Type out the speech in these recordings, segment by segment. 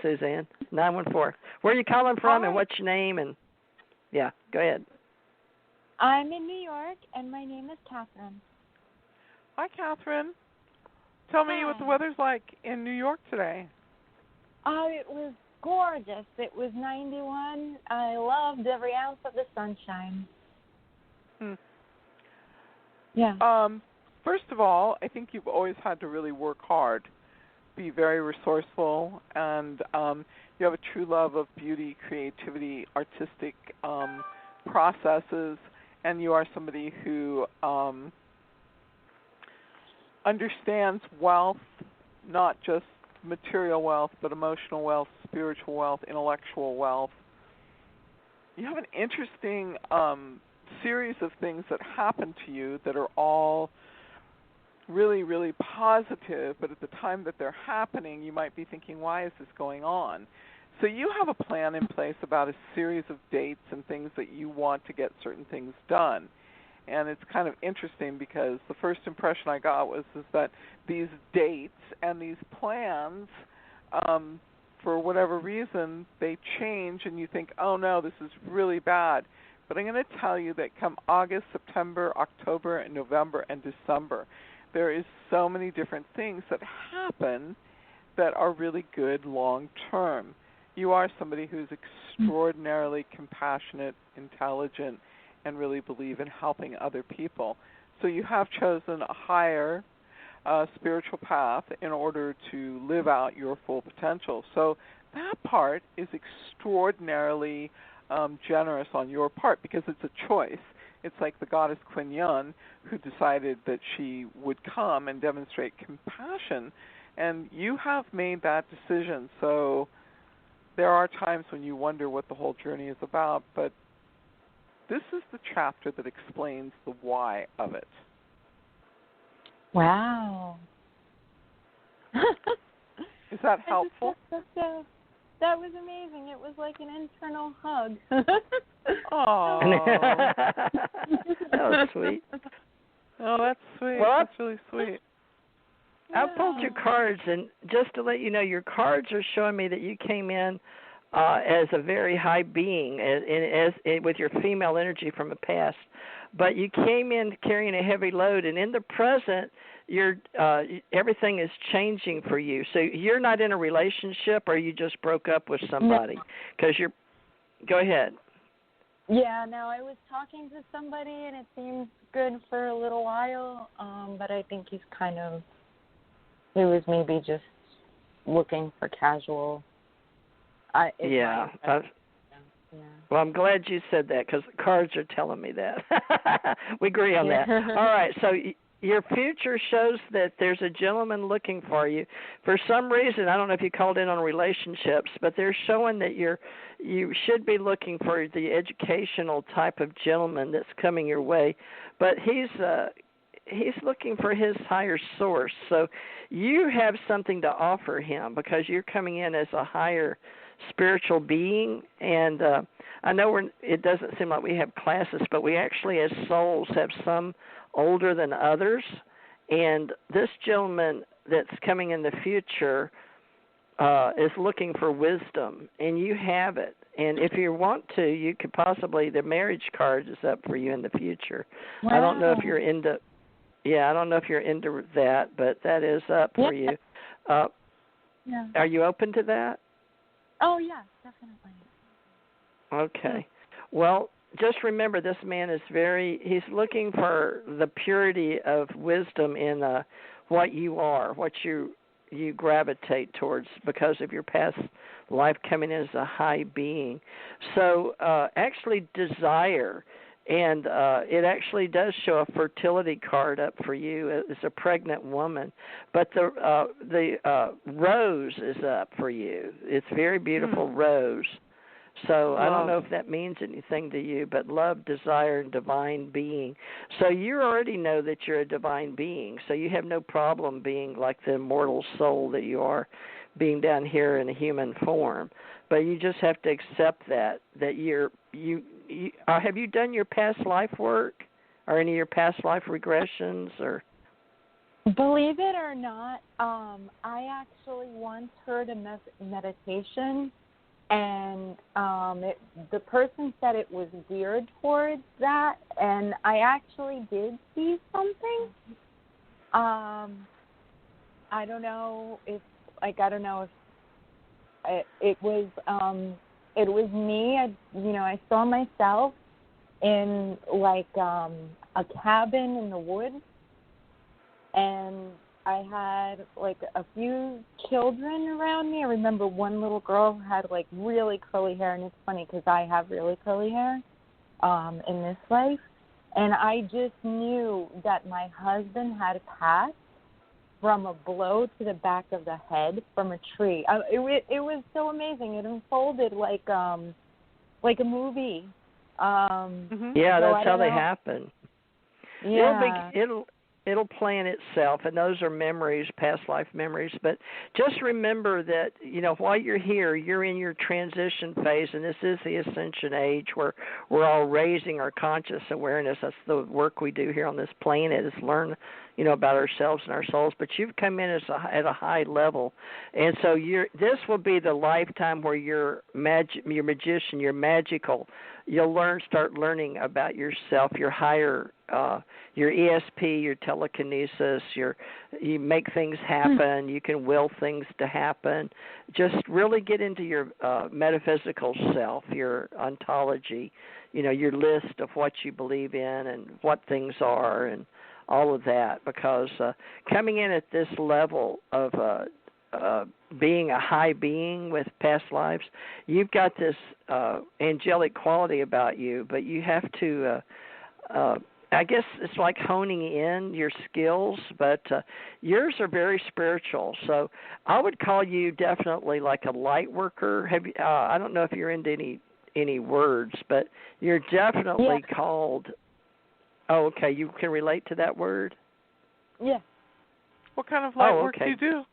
Suzanne. 914. Where are you calling from, and Hi. what's your name? And yeah, go ahead. I'm in New York, and my name is Catherine. Hi, Catherine. Tell me what the weather's like in New York today. It was gorgeous. It was 91. I loved every ounce of the sunshine. Yeah. First of all, I think you've always had to really work hard, be very resourceful, and you have a true love of beauty, creativity, artistic processes, and you are somebody who understands wealth, not just material wealth, but emotional wealth, spiritual wealth, intellectual wealth. You have an interesting series of things that happen to you that are all really, really positive, but at the time that they're happening, you might be thinking, why is this going on? So you have a plan in place about a series of dates and things that you want to get certain things done. And it's kind of interesting because the first impression I got is that these dates and these plans, for whatever reason, they change and you think, oh no, this is really bad. But I'm going to tell you that come August, September, October, and November, and December, there is so many different things that happen that are really good long term. You are somebody who's extraordinarily compassionate, intelligent, and really believe in helping other people. So you have chosen a higher spiritual path in order to live out your full potential. So that part is extraordinarily generous on your part because it's a choice. It's like the goddess Kuan Yin who decided that she would come and demonstrate compassion, and you have made that decision. So there are times when you wonder what the whole journey is about, but this is the chapter that explains the why of it. Wow. Is that helpful? That was amazing. It was like an internal hug. Oh, that was sweet. Oh, that's sweet. Well, that's really sweet. I pulled your cards, and just to let you know, your cards are showing me that you came in as a very high being, as with your female energy from the past. But you came in carrying a heavy load, and in the present, everything is changing for you. So you're not in a relationship, or you just broke up with somebody? Because you're. Go ahead. Yeah, no, I was talking to somebody, and it seemed good for a little while, but I think he was maybe just looking for casual. Yeah. Well, I'm glad you said that because the cards are telling me that. We agree on that. All right, so your future shows that there's a gentleman looking for you. For some reason, I don't know if you called in on relationships, but they're showing that you should be looking for the educational type of gentleman that's coming your way. But he's looking for his higher source. So you have something to offer him because you're coming in as a higher spiritual being, and I know it doesn't seem like we have classes, but we actually as souls have some older than others, and this gentleman that's coming in the future is looking for wisdom, and you have it. And if you want to, you could possibly, the marriage card is up for you in the future. Wow. I don't know if you're into that, but that is up for you. Are you open to that? Oh, yeah, definitely. Okay. Well, just remember this man is he's looking for the purity of wisdom in what you are, what you gravitate towards because of your past life coming in as a high being. So actually desire, and it actually does show a fertility card up for you as a pregnant woman. But the rose is up for you. It's very beautiful rose. So I don't know if that means anything to you, but love, desire, and divine being. So you already know that you're a divine being, so you have no problem being like the immortal soul that you are, being down here in a human form. But you just have to accept that you have you done your past life work or any of your past life regressions or? Believe it or not, I actually once heard a meditation, and the person said it was geared towards that, and I actually did see something. I don't know if it was me. I saw myself in like a cabin in the woods, and I had like a few children around me. I remember one little girl who had like really curly hair, and it's funny because I have really curly hair in this life, and I just knew that my husband had passed from a blow to the back of the head from a tree. It was so amazing. It unfolded like a movie. Yeah, that's how they happen. Yeah. It'll plan itself, and those are memories, past life memories. But just remember that, while you're here, you're in your transition phase, and this is the Ascension age where we're all raising our conscious awareness. That's the work we do here on this planet, is learn, about ourselves and our souls. But you've come in at a high level, and so this will be the lifetime where you're your magician, you're magical. You'll start learning about yourself, your higher, your ESP, your telekinesis. You make things happen. You can will things to happen. Just really get into your metaphysical self, your ontology. Your list of what you believe in and what things are, and all of that. Because coming in at this level of being a high being with past lives, you've got this angelic quality about you, but you have to, I guess it's like honing in your skills, but yours are very spiritual. So I would call you definitely like a light worker. I don't know if you're into any words, but you're definitely called. Oh, okay. You can relate to that word? Yeah. What kind of light work do you do?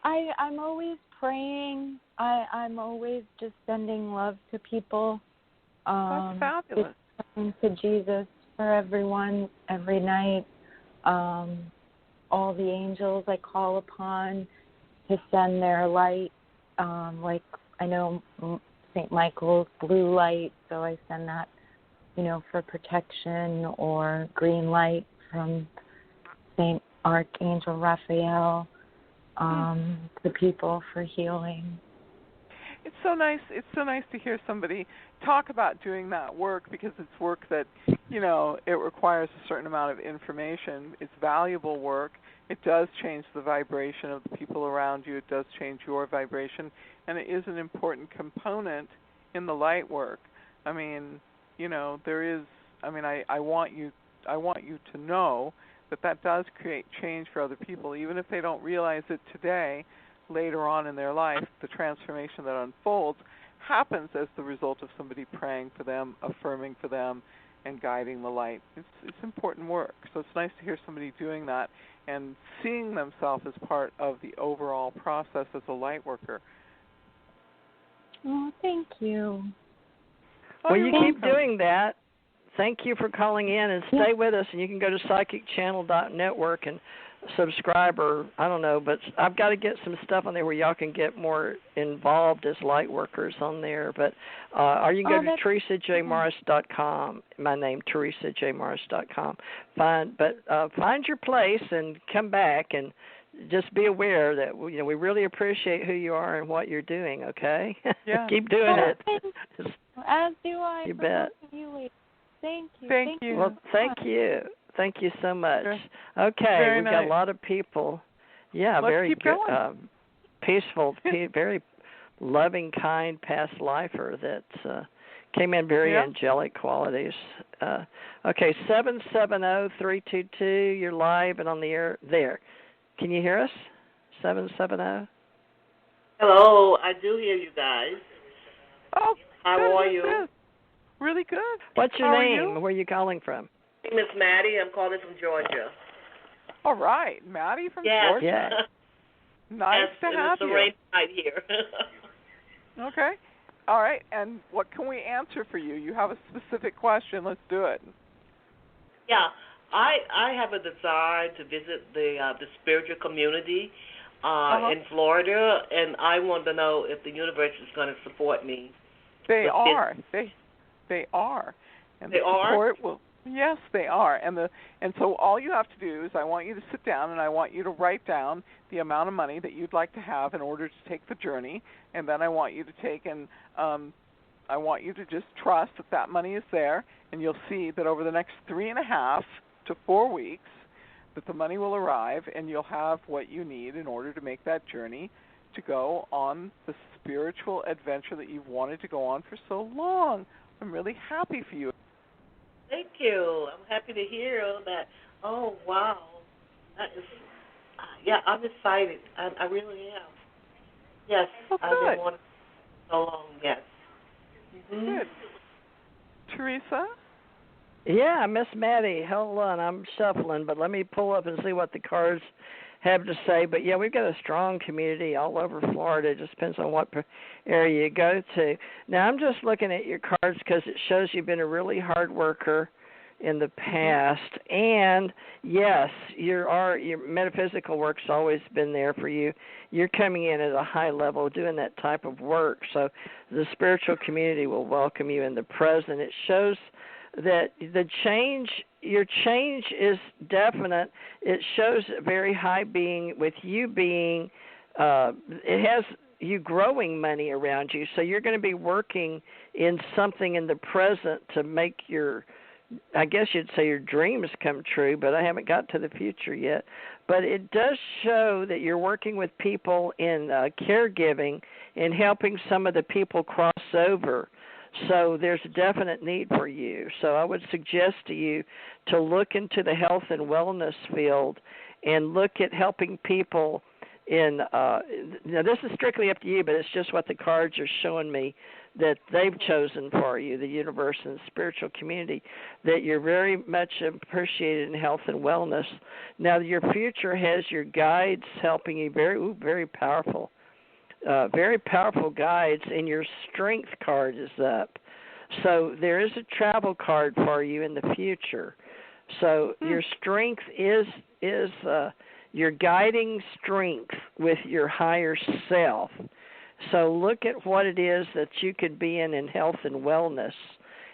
I'm always praying. I'm always just sending love to people. That's fabulous. Just praying to Jesus for everyone every night. All the angels I call upon to send their light. Like I know St. Michael's blue light, so I send that, for protection, or green light from St. Archangel Raphael. The people for healing. It's so nice. It's so nice to hear somebody talk about doing that work, because it's work that, it requires a certain amount of information. It's valuable work. It does change the vibration of the people around you. It does change your vibration, and it is an important component in the light work. I mean, there is. I mean, I want you to know that does create change for other people, even if they don't realize it today. Later on in their life, the transformation that unfolds happens as the result of somebody praying for them, affirming for them, and guiding the light. It's important work. So it's nice to hear somebody doing that and seeing themselves as part of the overall process as a light worker. Oh, thank you. Oh, well, you keep welcome. doing that. Thank you for calling in, and stay with us. And you can go to psychicchannel.network and subscribe, or I don't know, but I've got to get some stuff on there where y'all can get more involved as light workers on there. But or you can go to TheresaJMorris.com. My name, TheresaJMorris.com. Find your place and come back, and just be aware that we really appreciate who you are and what you're doing. Okay, yeah. Keep doing it. As do I. You bet. Thank you. Thank you. Well, thank you. Thank you so much. Okay, very we've nice. got a lot of people. Yeah, Let's very keep good, going. Peaceful, very loving, kind past lifer that came in very angelic qualities. Okay, 770-322. You're live and on the air there. Can you hear us? 770. Hello, I do hear you guys. Oh, how are you? Good. Really good. What's your How name? Are you? Where are you calling from? My name is Maddie. I'm calling from Georgia. All right, Maddie from Georgia. Yeah. Nice to have you. It's a rain night here. Okay. All right, and what can we answer for you? You have a specific question. Let's do it. Yeah. I have a desire to visit the spiritual community in Florida, and I want to know if the universe is going to support me. They are. They are. And they are? Yes, they are. And so all you have to do is I want you to sit down and I want you to write down the amount of money that you'd like to have in order to take the journey, and then I want you to take and I want you to just trust that money is there, and you'll see that over the next 3.5 to 4 weeks that the money will arrive and you'll have what you need in order to make that journey to go on the spiritual adventure that you've wanted to go on for so long. I'm really happy for you. Thank you. I'm happy to hear that. Oh, wow. That is, I'm excited. I really am. Yes, I've been wanting so long, yes. Mm-hmm. Good. Teresa? Yeah, Miss Maddie, hold on. I'm shuffling, but let me pull up and see what the cards have to say. But, yeah, we've got a strong community all over Florida. It just depends on what area you go to. Now, I'm just looking at your cards because it shows you've been a really hard worker in the past. And, yes, your metaphysical work's always been there for you. You're coming in at a high level doing that type of work. So the spiritual community will welcome you in the present. It shows that your change is definite. It shows very high being with you being, it has you growing money around you. So you're going to be working in something in the present to make I guess you'd say your dreams come true, but I haven't got to the future yet. But it does show that you're working with people in caregiving and helping some of the people cross over. So there's a definite need for you. So I would suggest to you to look into the health and wellness field and look at helping people in, now this is strictly up to you, but it's just what the cards are showing me that they've chosen for you, the universe and the spiritual community, that you're very much appreciated in health and wellness. Now your future has your guides helping you, very powerful. Very powerful guides, and your strength card is up. So there is a travel card for you in the future. So your strength is your guiding strength with your higher self. So look at what it is that you could be in health and wellness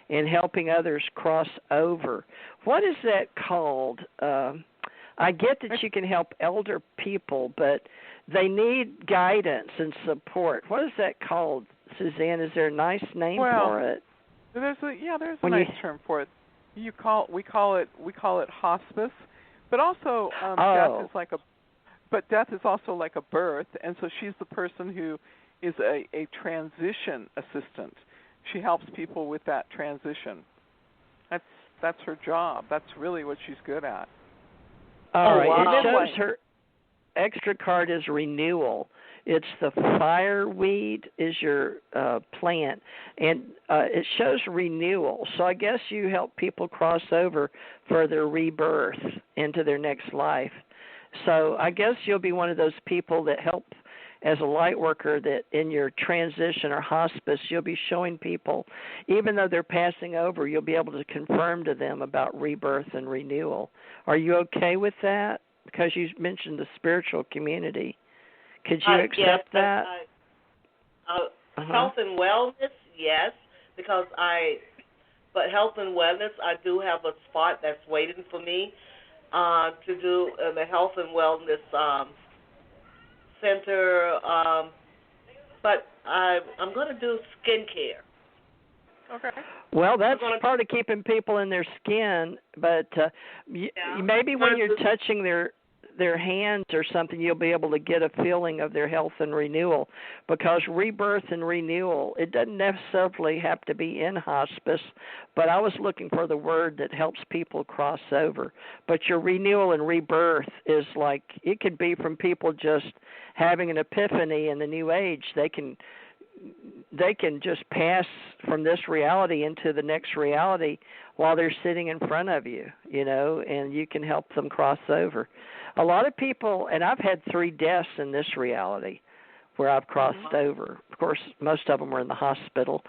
and helping others cross over. What is that called? I get that you can help elder people, but they need guidance and support. What is that called, Suzanne? Is there a nice name for it? There's a nice term for it. We call it hospice, but also death is also like a birth, and so she's the person who is a transition assistant. She helps people with that transition. That's her job. That's really what she's good at. All right. Wow. It shows her extra card is renewal. It's the fireweed is your plant, and it shows renewal. So I guess you help people cross over for their rebirth into their next life. So I guess you'll be one of those people that help as a light worker that in your transition or hospice, you'll be showing people, even though they're passing over, you'll be able to confirm to them about rebirth and renewal. Are you okay with that? Because you mentioned the spiritual community. Could you accept that? Health and wellness, yes, but health and wellness, I do have a spot that's waiting for me to do the health and wellness center, but I'm going to do skincare. Okay. Well, that's part of keeping people in their skin, but maybe when you're touching their hands or something, you'll be able to get a feeling of their health and renewal, because rebirth and renewal, it doesn't necessarily have to be in hospice, but I was looking for the word that helps people cross over. But your renewal and rebirth is like, it could be from people just having an epiphany in the new age. They can just pass from this reality into the next reality while they're sitting in front of you, and you can help them cross over. A lot of people, and I've had 3 deaths in this reality where I've crossed over. Of course, most of them were in the hospital,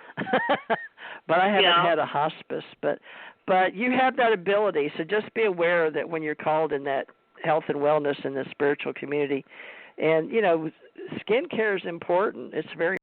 but I haven't had a hospice. But you have that ability, so just be aware that when you're called in that health and wellness in the spiritual community, and skincare is important. It's very